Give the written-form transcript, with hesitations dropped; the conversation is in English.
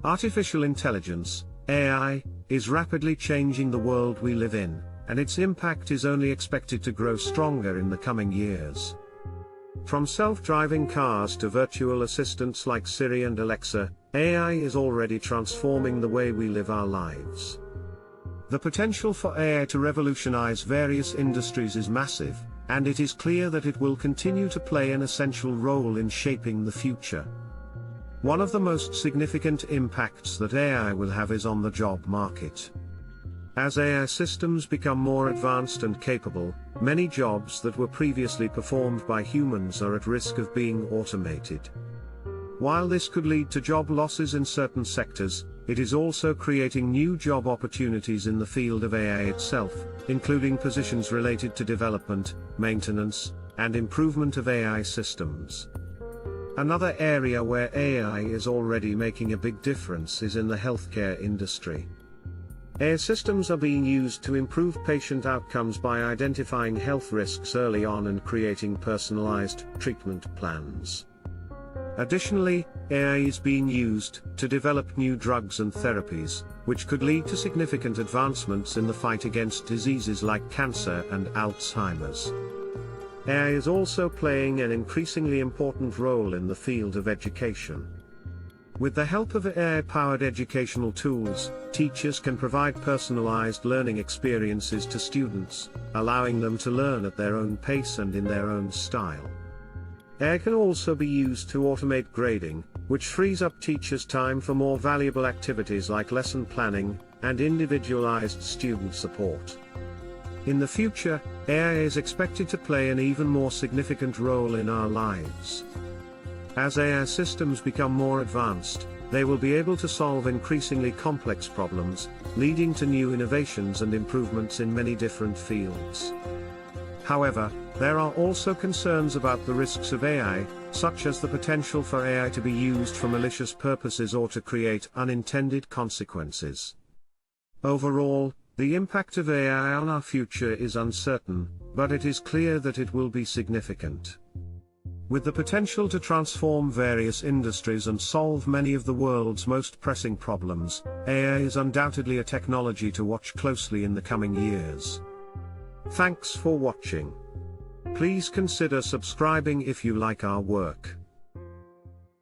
Artificial intelligence, AI, is rapidly changing the world we live in, and its impact is only expected to grow stronger in the coming years. From self-driving cars to virtual assistants like Siri and Alexa, AI is already transforming the way we live our lives. The potential for AI to revolutionize various industries is massive, and it is clear that it will continue to play an essential role in shaping the future. One of the most significant impacts that AI will have is on the job market. As AI systems become more advanced and capable, many jobs that were previously performed by humans are at risk of being automated. While this could lead to job losses in certain sectors, it is also creating new job opportunities in the field of AI itself, including positions related to development, maintenance, and improvement of AI systems. Another area where AI is already making a big difference is in the healthcare industry. AI systems are being used to improve patient outcomes by identifying health risks early on and creating personalized treatment plans. Additionally, AI is being used to develop new drugs and therapies, which could lead to significant advancements in the fight against diseases like cancer and Alzheimer's. AI is also playing an increasingly important role in the field of education. With the help of AI-powered educational tools, teachers can provide personalized learning experiences to students, allowing them to learn at their own pace and in their own style. AI can also be used to automate grading, which frees up teachers' time for more valuable activities like lesson planning and individualized student support. In the future, AI is expected to play an even more significant role in our lives. As AI systems become more advanced, they will be able to solve increasingly complex problems, leading to new innovations and improvements in many different fields. However, there are also concerns about the risks of AI, such as the potential for AI to be used for malicious purposes or to create unintended consequences. Overall, the impact of AI on our future is uncertain, but it is clear that it will be significant. With the potential to transform various industries and solve many of the world's most pressing problems, AI is undoubtedly a technology to watch closely in the coming years. Thanks for watching. Please consider subscribing if you like our work.